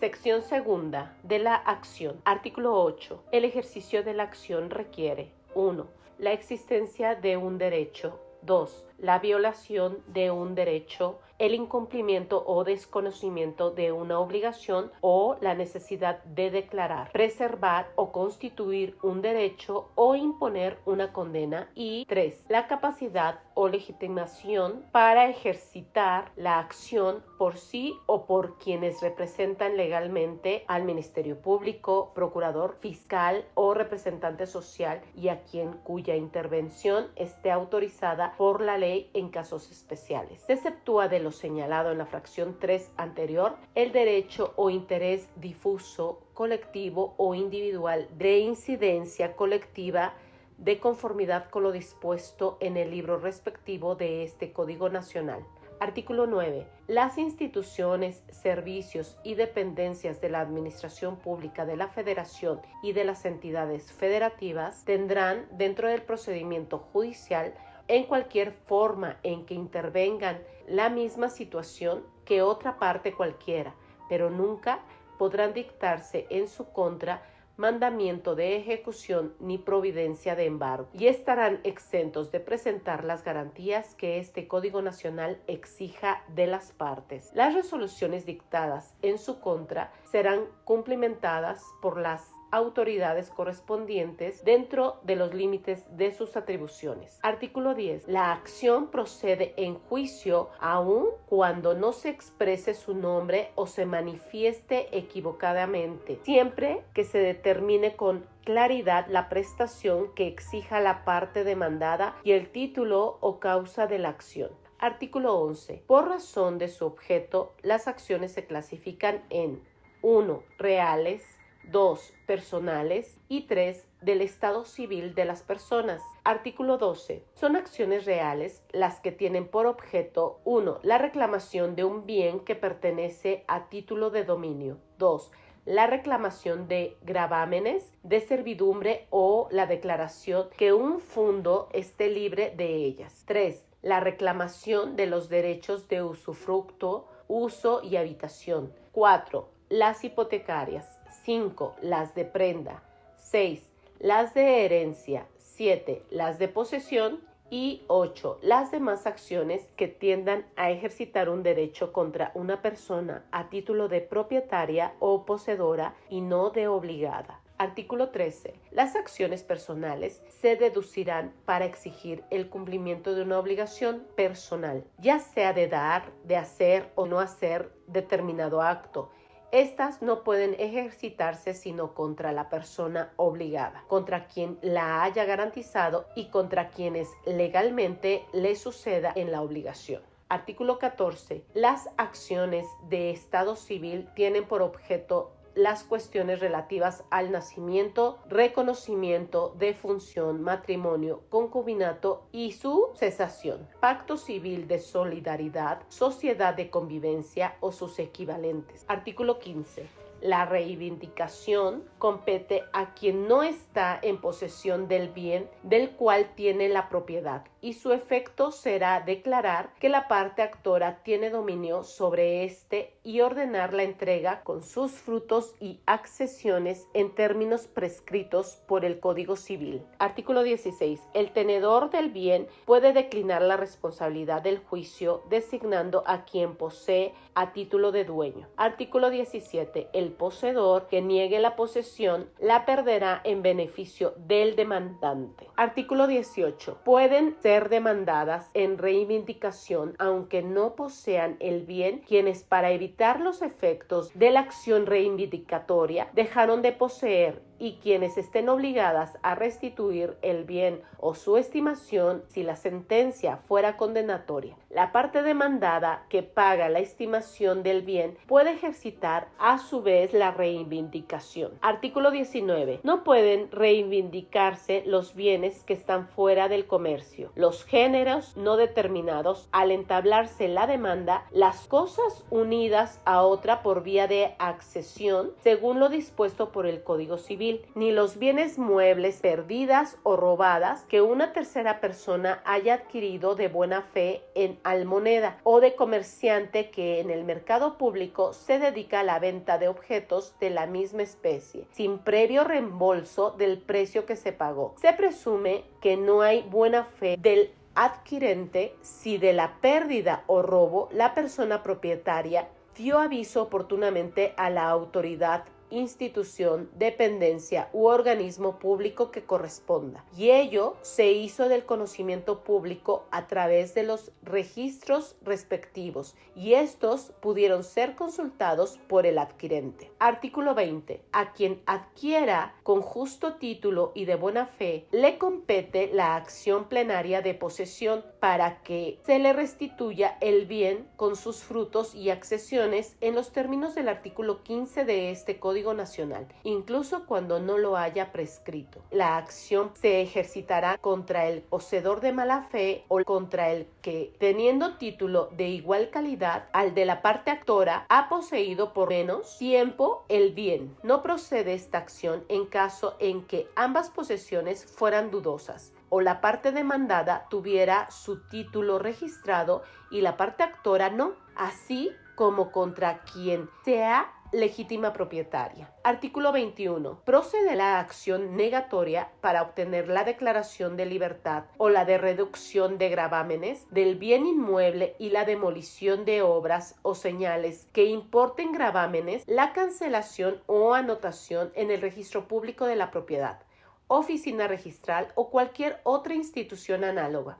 Sección segunda de la acción. Artículo 8. El ejercicio de la acción requiere 1. La existencia de un derecho. 2. La violación de un derecho, el incumplimiento o desconocimiento de una obligación o la necesidad de declarar, preservar o constituir un derecho o imponer una condena. Y 3. La capacidad o legitimación para ejercitar la acción por sí o por quienes representan legalmente al Ministerio Público, procurador, fiscal o representante social y a quien cuya intervención esté autorizada por la ley en casos especiales. Se exceptúa de lo señalado en la fracción 3 anterior el derecho o interés difuso, colectivo o individual de incidencia colectiva de conformidad con lo dispuesto en el libro respectivo de este Código Nacional. Artículo 9. Las instituciones, servicios y dependencias de la Administración Pública de la Federación y de las entidades federativas tendrán, dentro del procedimiento judicial, en cualquier forma en que intervengan la misma situación que otra parte cualquiera, pero nunca podrán dictarse en su contra mandamiento de ejecución ni providencia de embargo, y estarán exentos de presentar las garantías que este Código Nacional exija de las partes. Las resoluciones dictadas en su contra serán cumplimentadas por las autoridades correspondientes dentro de los límites de sus atribuciones. Artículo 10. La acción procede en juicio aun cuando no se exprese su nombre o se manifieste equivocadamente, siempre que se determine con claridad la prestación que exija la parte demandada y el título o causa de la acción. Artículo 11. Por razón de su objeto, las acciones se clasifican en 1. Reales, 2. Personales y 3. Del estado civil de las personas. Artículo 12. Son acciones reales las que tienen por objeto 1. La reclamación de un bien que pertenece a título de dominio. 2. La reclamación de gravámenes, de servidumbre o la declaración que un fundo esté libre de ellas. 3. La reclamación de los derechos de usufructo, uso y habitación. 4. Las hipotecarias. 5. Las de prenda. 6. Las de herencia. 7. Las de posesión. Y 8. Las demás acciones que tiendan a ejercitar un derecho contra una persona a título de propietaria o poseedora y no de obligada. Artículo 13. Las acciones personales se deducirán para exigir el cumplimiento de una obligación personal, ya sea de dar, de hacer o no hacer determinado acto. Estas no pueden ejercitarse sino contra la persona obligada, contra quien la haya garantizado y contra quienes legalmente le suceda en la obligación. Artículo 14. Las acciones de estado civil tienen por objeto las cuestiones relativas al nacimiento, reconocimiento, defunción, matrimonio, concubinato y su cesación, pacto civil de solidaridad, sociedad de convivencia o sus equivalentes. Artículo 15. La reivindicación compete a quien no está en posesión del bien del cual tiene la propiedad, y su efecto será declarar que la parte actora tiene dominio sobre éste y ordenar la entrega con sus frutos y accesiones en términos prescritos por el Código Civil. Artículo 16. El tenedor del bien puede declinar la responsabilidad del juicio designando a quien posee a título de dueño. Artículo 17. El poseedor que niegue la posesión la perderá en beneficio del demandante. Artículo 18. Pueden ser demandadas en reivindicación aunque no posean el bien quienes, para evitar los efectos de la acción reivindicatoria, dejaron de poseer, y quienes estén obligadas a restituir el bien o su estimación si la sentencia fuera condenatoria. La parte demandada que paga la estimación del bien puede ejercitar a su vez la reivindicación. Artículo 19. No pueden reivindicarse los bienes que están fuera del comercio, los géneros no determinados, al entablarse la demanda, las cosas unidas a otra por vía de accesión, según lo dispuesto por el Código Civil. civil, ni los bienes muebles perdidas o robadas que una tercera persona haya adquirido de buena fe en almoneda o de comerciante que en el mercado público se dedica a la venta de objetos de la misma especie, sin previo reembolso del precio que se pagó. Se presume que no hay buena fe del adquirente si de la pérdida o robo la persona propietaria dio aviso oportunamente a la autoridad, institución, dependencia u organismo público que corresponda, y ello se hizo del conocimiento público a través de los registros respectivos, y estos pudieron ser consultados por el adquirente. Artículo 20. A quien adquiera con justo título y de buena fe, le compete la acción plenaria de posesión para que se le restituya el bien con sus frutos y accesiones en los términos del artículo 15 de este Código Nacional, incluso cuando no lo haya prescrito. La acción se ejercitará contra el poseedor de mala fe o contra el que, teniendo título de igual calidad al de la parte actora, ha poseído por menos tiempo el bien. No procede esta acción en caso en que ambas posesiones fueran dudosas, o la parte demandada tuviera su título registrado y la parte actora no, así como contra quien sea legítima propietaria. Artículo 21. Procede la acción negatoria para obtener la declaración de libertad o la de reducción de gravámenes del bien inmueble y la demolición de obras o señales que importen gravámenes, la cancelación o anotación en el registro público de la propiedad, oficina registral o cualquier otra institución análoga,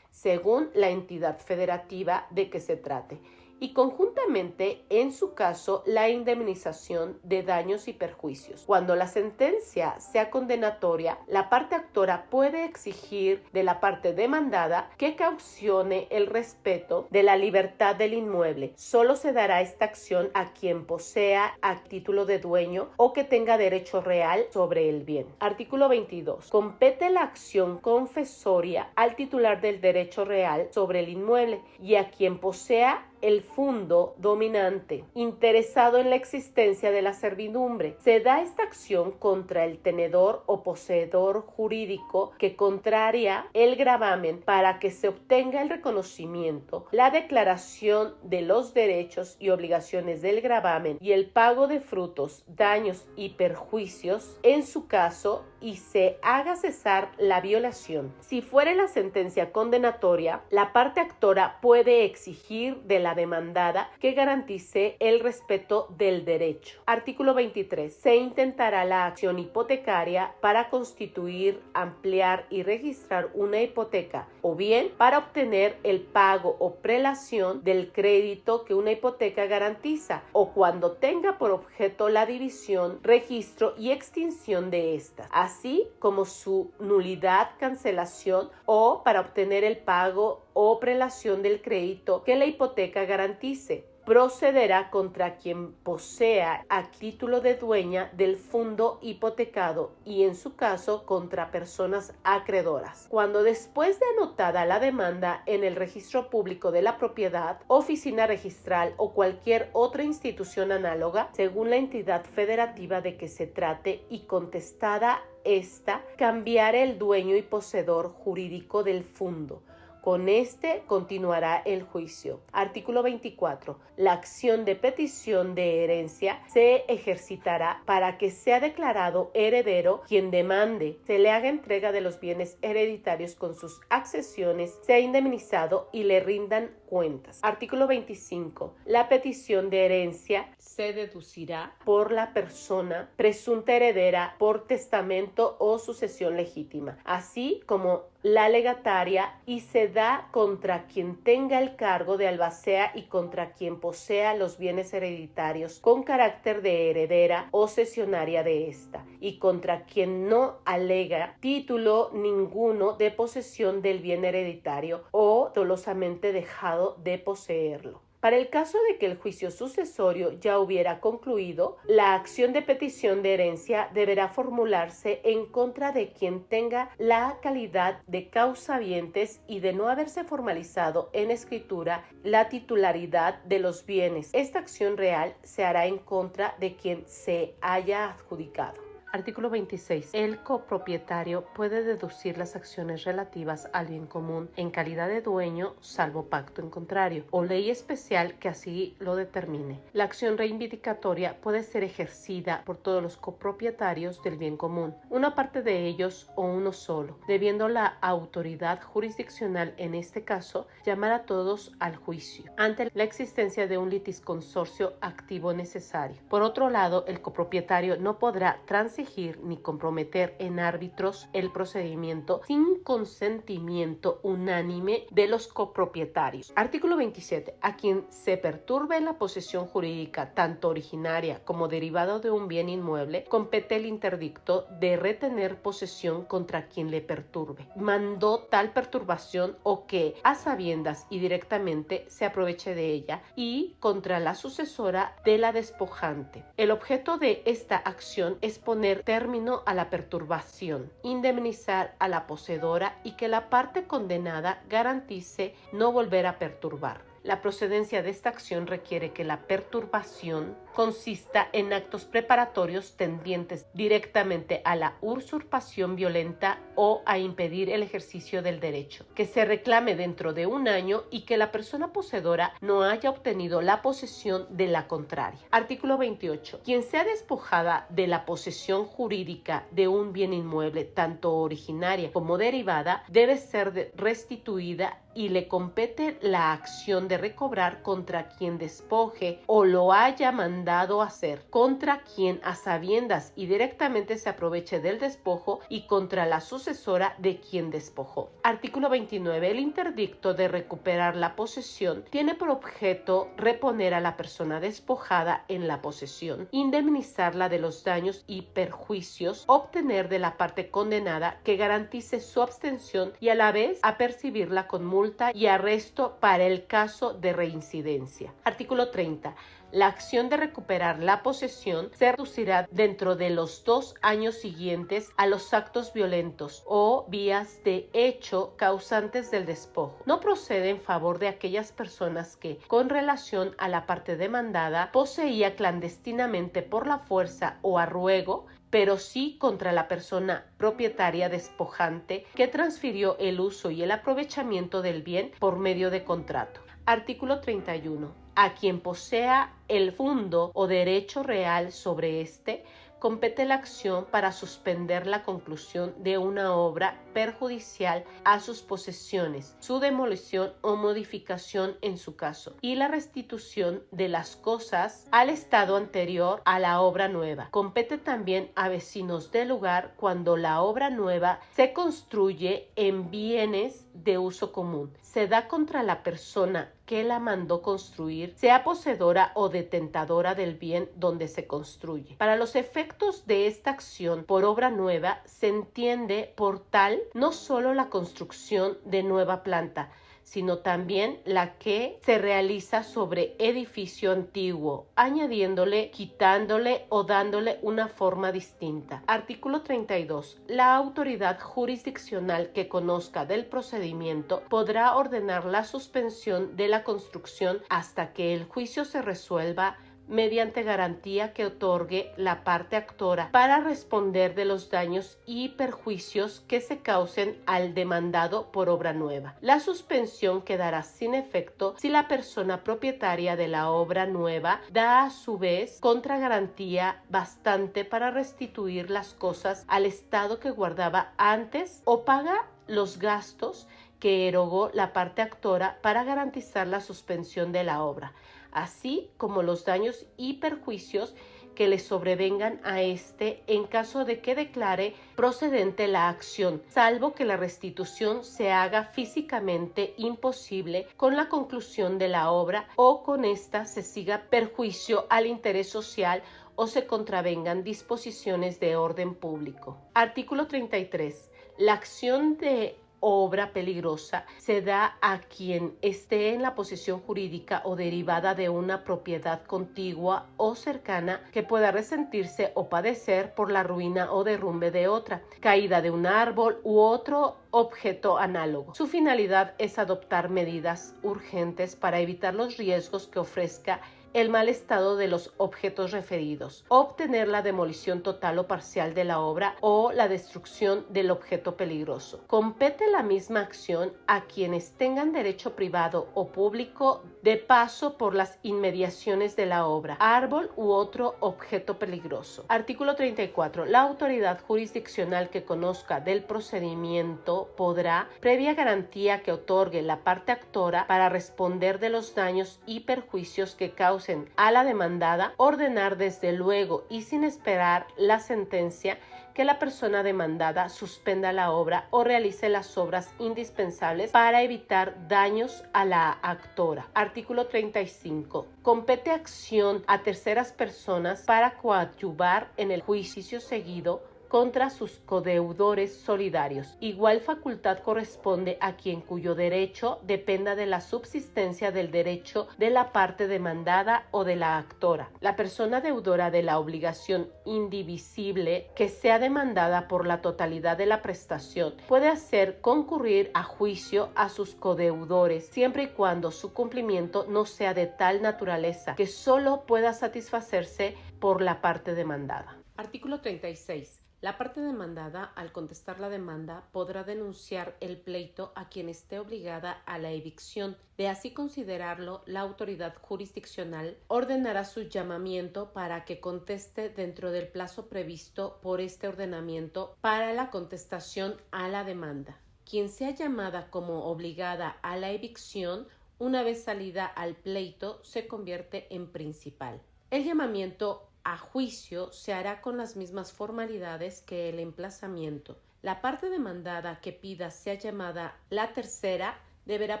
según la entidad federativa de que se trate, y conjuntamente, en su caso, la indemnización de daños y perjuicios. Cuando la sentencia sea condenatoria, la parte actora puede exigir de la parte demandada que cautione el respeto de la libertad del inmueble. Solo se dará esta acción a quien posea a título de dueño o que tenga derecho real sobre el bien. Artículo 22. Compete la acción confesoria al titular del derecho real sobre el inmueble y a quien posea el fundo dominante, interesado en la existencia de la servidumbre. Se da esta acción contra el tenedor o poseedor jurídico que contraria el gravamen para que se obtenga el reconocimiento, la declaración de los derechos y obligaciones del gravamen y el pago de frutos, daños y perjuicios en su caso, y se haga cesar la violación. Si fuere la sentencia condenatoria, la parte actora puede exigir de la demandada que garantice el respeto del derecho. Artículo 23. Se intentará la acción hipotecaria para constituir, ampliar y registrar una hipoteca, o bien para obtener el pago o prelación del crédito que una hipoteca garantiza, o cuando tenga por objeto la división, registro y extinción de estas, así como su nulidad, cancelación, o para obtener el pago o prelación del crédito que la hipoteca garantice. Procederá contra quien posea a título de dueña del fondo hipotecado y en su caso contra personas acreedoras. Cuando después de anotada la demanda en el registro público de la propiedad, oficina registral o cualquier otra institución análoga, según la entidad federativa de que se trate y contestada esta, cambiará el dueño y poseedor jurídico del fondo. Con este continuará el juicio. Artículo 24. La acción de petición de herencia se ejercitará para que sea declarado heredero quien demande, se le haga entrega de los bienes hereditarios con sus accesiones, sea indemnizado y le rindan cuentas. Artículo 25. La petición de herencia se deducirá por la persona presunta heredera por testamento o sucesión legítima, así como la legataria, y se da contra quien tenga el cargo de albacea y contra quien posea los bienes hereditarios con carácter de heredera o cesionaria de ésta, y contra quien no alega título ninguno de posesión del bien hereditario o dolosamente dejado de poseerlo. Para el caso de que el juicio sucesorio ya hubiera concluido, la acción de petición de herencia deberá formularse en contra de quien tenga la calidad de causavientes y de no haberse formalizado en escritura la titularidad de los bienes. Esta acción real se hará en contra de quien se haya adjudicado. Artículo 26. El copropietario puede deducir las acciones relativas al bien común en calidad de dueño, salvo pacto en contrario, o ley especial que así lo determine. La acción reivindicatoria puede ser ejercida por todos los copropietarios del bien común, una parte de ellos o uno solo, debiendo la autoridad jurisdiccional en este caso llamar a todos al juicio, ante la existencia de un litisconsorcio activo necesario. Por otro lado, el copropietario no podrá transigir ni comprometer en árbitros el procedimiento sin consentimiento unánime de los copropietarios. Artículo 27. A quien se perturbe la posesión jurídica, tanto originaria como derivado de un bien inmueble, compete el interdicto de retener posesión contra quien le perturbe, mandó tal perturbación o que, a sabiendas y directamente, se aproveche de ella, y contra la sucesora de la despojante. El objeto de esta acción es poner término a la perturbación, indemnizar a la poseedora y que la parte condenada garantice no volver a perturbar. La procedencia de esta acción requiere que la perturbación consista en actos preparatorios tendientes directamente a la usurpación violenta o a impedir el ejercicio del derecho, que se reclame dentro de un año y que la persona poseedora no haya obtenido la posesión de la contraria. Artículo 28. Quien sea despojada de la posesión jurídica de un bien inmueble, tanto originaria como derivada, debe ser restituida y le compete la acción de recobrar contra quien despoje o lo haya mandado hacer, contra quien a sabiendas y directamente se aproveche del despojo y contra la sucesora de quien despojó. Artículo 29. El interdicto de recuperar la posesión tiene por objeto reponer a la persona despojada en la posesión, indemnizarla de los daños y perjuicios, obtener de la parte condenada que garantice su abstención y a la vez apercibirla con multa y arresto para el caso de reincidencia. Artículo 30. La acción de recuperar la posesión se reducirá dentro de los 2 años siguientes a los actos violentos o vías de hecho causantes del despojo. No procede en favor de aquellas personas que, con relación a la parte demandada, poseía clandestinamente por la fuerza o a ruego, pero sí contra la persona propietaria despojante que transfirió el uso y el aprovechamiento del bien por medio de contrato. Artículo 31. A quien posea el fundo o derecho real sobre éste, compete la acción para suspender la conclusión de una obra perjudicial a sus posesiones, su demolición o modificación en su caso, y la restitución de las cosas al estado anterior a la obra nueva. Compete también a vecinos del lugar cuando la obra nueva se construye en bienes de uso común. Se da contra la persona que la mandó construir, sea poseedora o detentadora del bien donde se construye. Para los efectos de esta acción por obra nueva, se entiende por tal no solo la construcción de nueva planta, sino también la que se realiza sobre edificio antiguo, añadiéndole, quitándole o dándole una forma distinta. Artículo 32. La autoridad jurisdiccional que conozca del procedimiento podrá ordenar la suspensión de la construcción hasta que el juicio se resuelva mediante garantía que otorgue la parte actora para responder de los daños y perjuicios que se causen al demandado por obra nueva. La suspensión quedará sin efecto si la persona propietaria de la obra nueva da a su vez contragarantía bastante para restituir las cosas al estado que guardaba antes o paga los gastos que erogó la parte actora para garantizar la suspensión de la obra, así como los daños y perjuicios que le sobrevengan a éste en caso de que declare procedente la acción, salvo que la restitución se haga físicamente imposible con la conclusión de la obra o con ésta se siga perjuicio al interés social o se contravengan disposiciones de orden público. Artículo 33. La acción de obra peligrosa se da a quien esté en la posesión jurídica o derivada de una propiedad contigua o cercana que pueda resentirse o padecer por la ruina o derrumbe de otra, caída de un árbol u otro objeto análogo. Su finalidad es adoptar medidas urgentes para evitar los riesgos que ofrezca el mal estado de los objetos referidos, obtener la demolición total o parcial de la obra o la destrucción del objeto peligroso. Compete la misma acción a quienes tengan derecho privado o público de paso por las inmediaciones de la obra, árbol u otro objeto peligroso. Artículo 34. La autoridad jurisdiccional que conozca del procedimiento podrá, previa garantía que otorgue la parte actora para responder de los daños y perjuicios que causen a la demandada, ordenar desde luego y sin esperar la sentencia que la persona demandada suspenda la obra o realice las obras indispensables para evitar daños a la actora. Artículo 35. Compete acción a terceras personas para coadyuvar en el juicio seguido contra sus codeudores solidarios. Igual facultad corresponde a quien cuyo derecho dependa de la subsistencia del derecho de la parte demandada o de la actora. La persona deudora de la obligación indivisible que sea demandada por la totalidad de la prestación puede hacer concurrir a juicio a sus codeudores siempre y cuando su cumplimiento no sea de tal naturaleza que solo pueda satisfacerse por la parte demandada. Artículo 36. La parte demandada, al contestar la demanda, podrá denunciar el pleito a quien esté obligada a la evicción. De así considerarlo, la autoridad jurisdiccional ordenará su llamamiento para que conteste dentro del plazo previsto por este ordenamiento para la contestación a la demanda. Quien sea llamada como obligada a la evicción, una vez salida al pleito, se convierte en principal. El llamamiento a juicio se hará con las mismas formalidades que el emplazamiento. La parte demandada que pida sea llamada la tercera deberá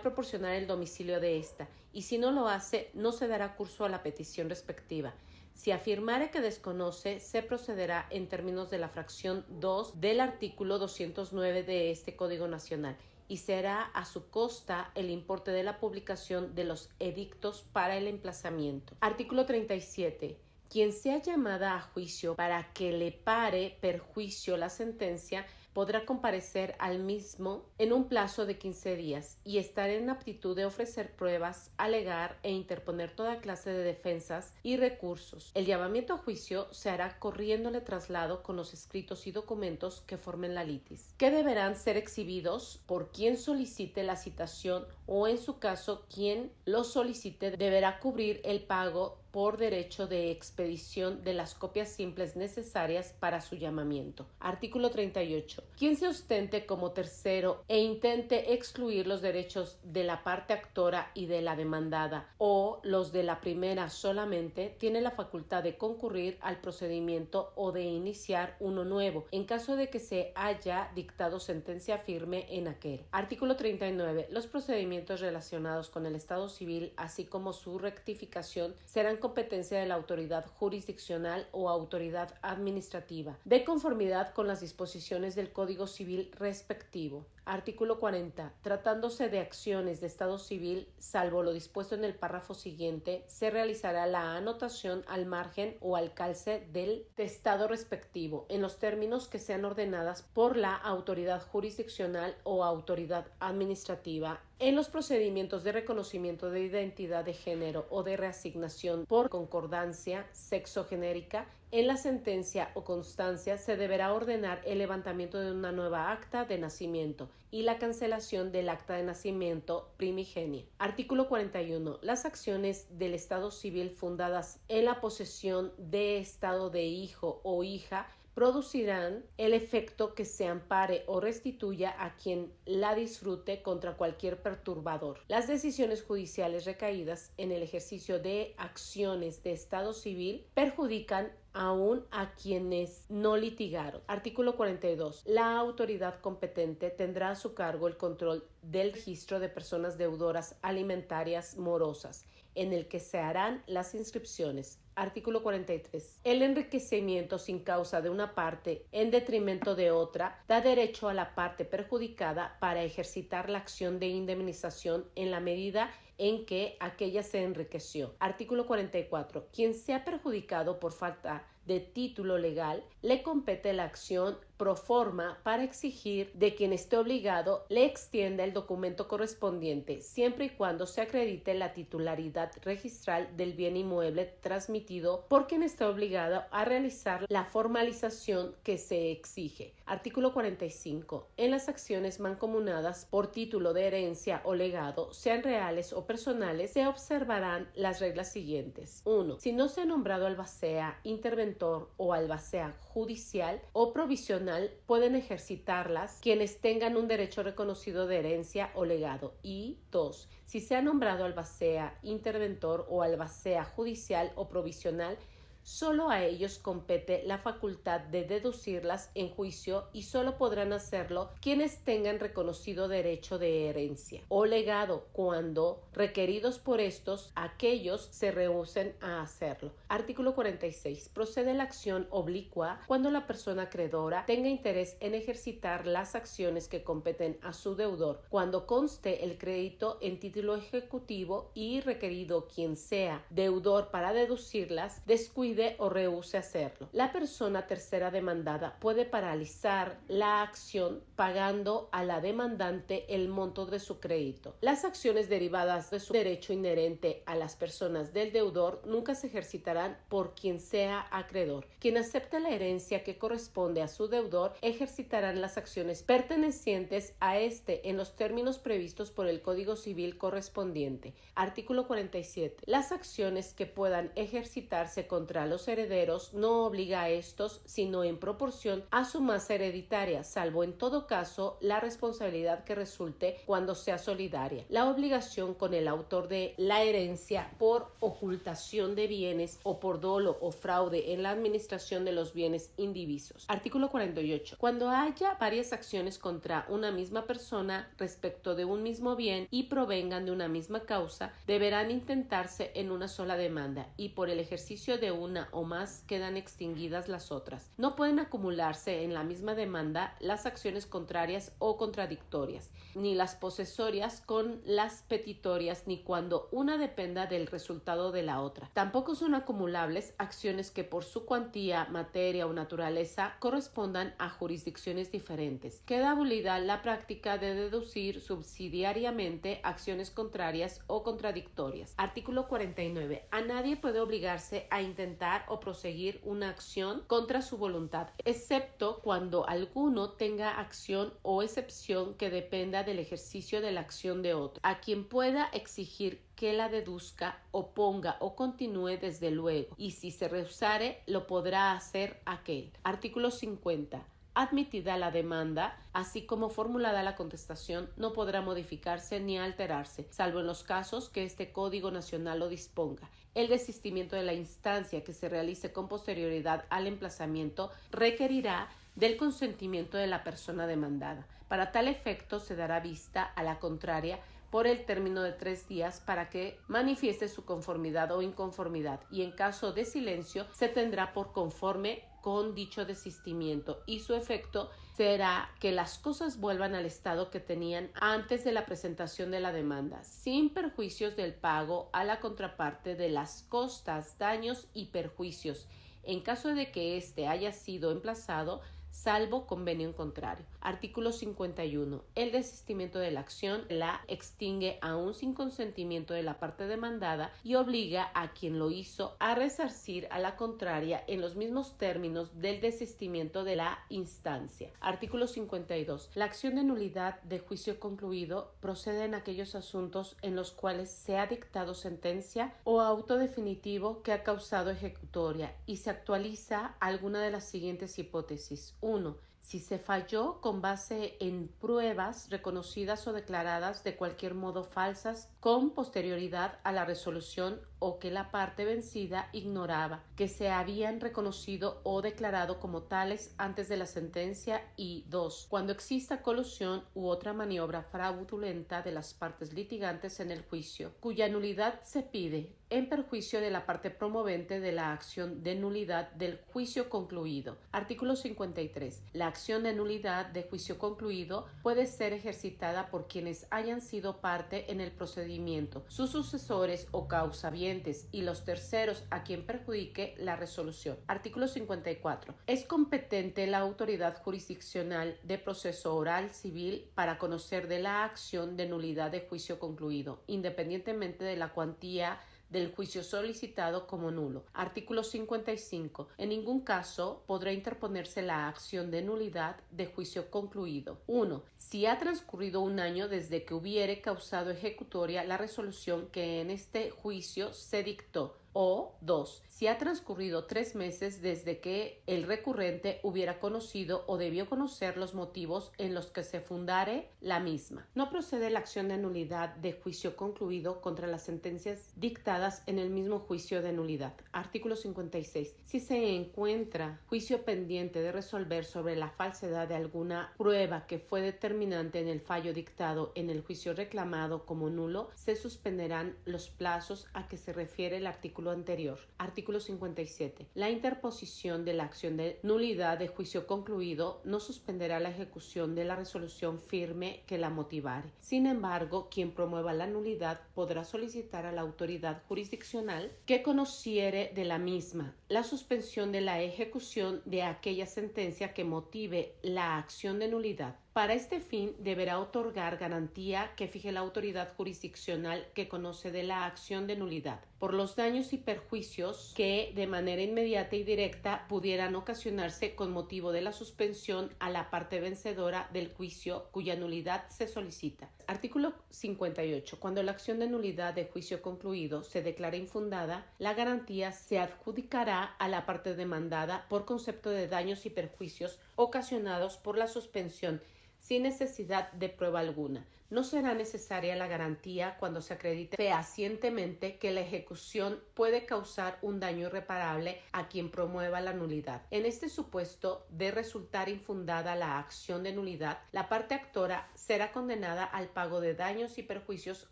proporcionar el domicilio de ésta, y si no lo hace, no se dará curso a la petición respectiva. Si afirmare que desconoce, se procederá en términos de la fracción 2 del artículo 209 de este Código Nacional, y será a su costa el importe de la publicación de los edictos para el emplazamiento. Artículo 37. Quien sea llamada a juicio para que le pare perjuicio la sentencia podrá comparecer al mismo en un plazo de 15 días y estar en aptitud de ofrecer pruebas, alegar e interponer toda clase de defensas y recursos. El llamamiento a juicio se hará corriéndole traslado con los escritos y documentos que formen la litis, que deberán ser exhibidos por quien solicite la citación o, en su caso, quien lo solicite deberá cubrir el pago por derecho de expedición de las copias simples necesarias para su llamamiento. Artículo 38. Quien se ostente como tercero e intente excluir los derechos de la parte actora y de la demandada o los de la primera solamente, tiene la facultad de concurrir al procedimiento o de iniciar uno nuevo, en caso de que se haya dictado sentencia firme en aquel. Artículo 39. Los procedimientos relacionados con el Estado civil, así como su rectificación, serán competencia de la autoridad jurisdiccional o autoridad administrativa, de conformidad con las disposiciones del Código Civil respectivo. Artículo 40. Tratándose de acciones de Estado civil, salvo lo dispuesto en el párrafo siguiente, se realizará la anotación al margen o al calce del testado respectivo, en los términos que sean ordenadas por la autoridad jurisdiccional o autoridad administrativa. En los procedimientos de reconocimiento de identidad de género o de reasignación por concordancia sexogenérica, en la sentencia o constancia se deberá ordenar el levantamiento de una nueva acta de nacimiento y la cancelación del acta de nacimiento primigenia. Artículo 41. Las acciones del Estado civil fundadas en la posesión de estado de hijo o hija producirán el efecto que se ampare o restituya a quien la disfrute contra cualquier perturbador. Las decisiones judiciales recaídas en el ejercicio de acciones de Estado civil perjudican aún a quienes no litigaron. Artículo 42. La autoridad competente tendrá a su cargo el control del registro de personas deudoras alimentarias morosas, en el que se harán las inscripciones. Artículo 43. El enriquecimiento sin causa de una parte en detrimento de otra da derecho a la parte perjudicada para ejercitar la acción de indemnización en la medida en que aquella se enriqueció. Artículo 44. Quien sea perjudicado por falta de título legal, le compete la acción pro forma para exigir de quien esté obligado le extienda el documento correspondiente, siempre y cuando se acredite la titularidad registral del bien inmueble transmitido por quien esté obligado a realizar la formalización que se exige. Artículo 45. En las acciones mancomunadas por título de herencia o legado, sean reales o personales, se observarán las reglas siguientes. 1. Si no se ha nombrado albacea, interventor o albacea judicial o provisional, pueden ejercitarlas quienes tengan un derecho reconocido de herencia o legado. Y 2. Si se ha nombrado albacea, interventor o albacea judicial o provisional, solo a ellos compete la facultad de deducirlas en juicio y solo podrán hacerlo quienes tengan reconocido derecho de herencia o legado cuando, requeridos por estos, aquellos se rehúsen a hacerlo. Artículo 46. Procede la acción oblicua cuando la persona acreedora tenga interés en ejercitar las acciones que competen a su deudor, cuando conste el crédito en título ejecutivo y requerido quien sea deudor para deducirlas, descuide o rehúse hacerlo. La persona tercera demandada puede paralizar la acción pagando a la demandante el monto de su crédito. Las acciones derivadas de su derecho inherente a las personas del deudor nunca se ejercitarán por quien sea acreedor. Quien acepte la herencia que corresponde a su deudor ejercitarán las acciones pertenecientes a este en los términos previstos por el Código Civil correspondiente. Artículo 47. Las acciones que puedan ejercitarse contra los herederos no obliga a estos sino en proporción a su masa hereditaria, salvo en todo caso la responsabilidad que resulte cuando sea solidaria. La obligación con el autor de la herencia por ocultación de bienes o por dolo o fraude en la administración de los bienes indivisos. Artículo 48. Cuando haya varias acciones contra una misma persona respecto de un mismo bien y provengan de una misma causa, deberán intentarse en una sola demanda y por el ejercicio de una o más quedan extinguidas las otras. No pueden acumularse en la misma demanda las acciones contrarias o contradictorias, ni las posesorias con las petitorias, ni cuando una dependa del resultado de la otra. Tampoco son acumulables acciones que por su cuantía, materia o naturaleza correspondan a jurisdicciones diferentes. Queda abolida la práctica de deducir subsidiariamente acciones contrarias o contradictorias. Artículo 49. A nadie puede obligarse a intentar o proseguir una acción contra su voluntad, excepto cuando alguno tenga acción o excepción que dependa del ejercicio de la acción de otro, a quien pueda exigir que la deduzca, oponga o continúe desde luego, y si se rehusare, lo podrá hacer aquel. Artículo 50. Admitida la demanda, así como formulada la contestación, no podrá modificarse ni alterarse, salvo en los casos que este Código Nacional lo disponga. El desistimiento de la instancia que se realice con posterioridad al emplazamiento requerirá del consentimiento de la persona demandada. Para tal efecto se dará vista a la contraria por el término de 3 días para que manifieste su conformidad o inconformidad, y en caso de silencio se tendrá por conforme con dicho desistimiento, y su efecto será que las cosas vuelvan al estado que tenían antes de la presentación de la demanda, sin perjuicios del pago a la contraparte de las costas, daños y perjuicios, en caso de que éste haya sido emplazado, salvo convenio en contrario. Artículo 51. El desistimiento de la acción la extingue aún sin consentimiento de la parte demandada y obliga a quien lo hizo a resarcir a la contraria en los mismos términos del desistimiento de la instancia. Artículo 52. La acción de nulidad de juicio concluido procede en aquellos asuntos en los cuales se ha dictado sentencia o auto definitivo que ha causado ejecutoria y se actualiza alguna de las siguientes hipótesis. 1. Si se falló con base en pruebas reconocidas o declaradas de cualquier modo falsas con posterioridad a la resolución o que la parte vencida ignoraba que se habían reconocido o declarado como tales antes de la sentencia. Y 2. Cuando exista colusión u otra maniobra fraudulenta de las partes litigantes en el juicio, cuya nulidad se pide en perjuicio de la parte promovente de la acción de nulidad del juicio concluido. Artículo 53. La acción de nulidad de juicio concluido puede ser ejercitada por quienes hayan sido parte en el procedimiento, sus sucesores o causavientes y los terceros a quien perjudique la resolución. Artículo 54. Es competente la autoridad jurisdiccional de proceso oral civil para conocer de la acción de nulidad de juicio concluido, independientemente de la cuantía del juicio solicitado como nulo. Artículo 55. En ningún caso podrá interponerse la acción de nulidad de juicio concluido. 1. Si ha transcurrido un año desde que hubiere causado ejecutoria la resolución que en este juicio se dictó. O 2. Si ha transcurrido 3 meses desde que el recurrente hubiera conocido o debió conocer los motivos en los que se fundare la misma. No procede la acción de nulidad de juicio concluido contra las sentencias dictadas en el mismo juicio de nulidad. Artículo 56. Si se encuentra juicio pendiente de resolver sobre la falsedad de alguna prueba que fue determinante en el fallo dictado en el juicio reclamado como nulo, se suspenderán los plazos a que se refiere el artículo anterior. Artículo 57. La interposición de la acción de nulidad de juicio concluido no suspenderá la ejecución de la resolución firme que la motivare. Sin embargo, quien promueva la nulidad podrá solicitar a la autoridad jurisdiccional que conociere de la misma la suspensión de la ejecución de aquella sentencia que motive la acción de nulidad. Para este fin, deberá otorgar garantía que fije la autoridad jurisdiccional que conoce de la acción de nulidad por los daños y perjuicios que de manera inmediata y directa pudieran ocasionarse con motivo de la suspensión a la parte vencedora del juicio cuya nulidad se solicita. Artículo 58. Cuando la acción de nulidad de juicio concluido se declare infundada, la garantía se adjudicará a la parte demandada por concepto de daños y perjuicios ocasionados por la suspensión sin necesidad de prueba alguna. No será necesaria la garantía cuando se acredite fehacientemente que la ejecución puede causar un daño irreparable a quien promueva la nulidad. En este supuesto de resultar infundada la acción de nulidad, la parte actora será condenada al pago de daños y perjuicios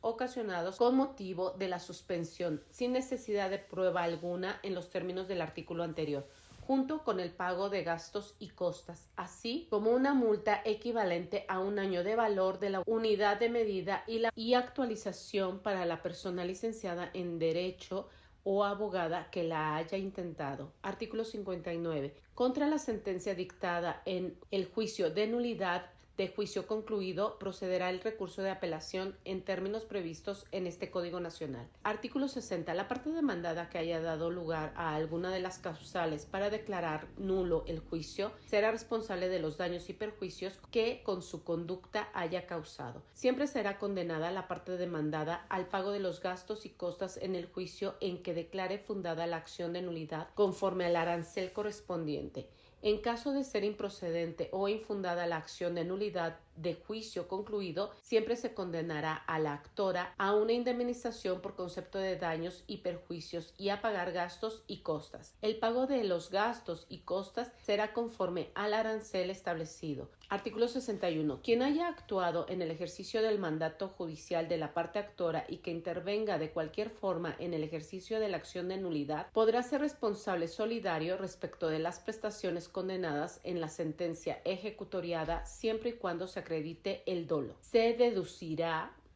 ocasionados con motivo de la suspensión, sin necesidad de prueba alguna en los términos del artículo anterior, junto con el pago de gastos y costas, así como una multa equivalente a un año de valor de la unidad de medida y actualización para la persona licenciada en Derecho o abogada que la haya intentado. Artículo 59. Contra la sentencia dictada en el juicio de nulidad de juicio concluido procederá el recurso de apelación en términos previstos en este Código Nacional. Artículo 60. La parte demandada que haya dado lugar a alguna de las causales para declarar nulo el juicio será responsable de los daños y perjuicios que con su conducta haya causado. Siempre será condenada la parte demandada al pago de los gastos y costas en el juicio en que declare fundada la acción de nulidad conforme al arancel correspondiente. En caso de ser improcedente o infundada la acción de nulidad de juicio concluido, siempre se condenará a la actora a una indemnización por concepto de daños y perjuicios y a pagar gastos y costas. El pago de los gastos y costas será conforme al arancel establecido. Artículo 61. Quien haya actuado en el ejercicio del mandato judicial de la parte actora y que intervenga de cualquier forma en el ejercicio de la acción de nulidad podrá ser responsable solidario respecto de las prestaciones condenadas en la sentencia ejecutoriada siempre y cuando se acredite el dolo. Se deducirá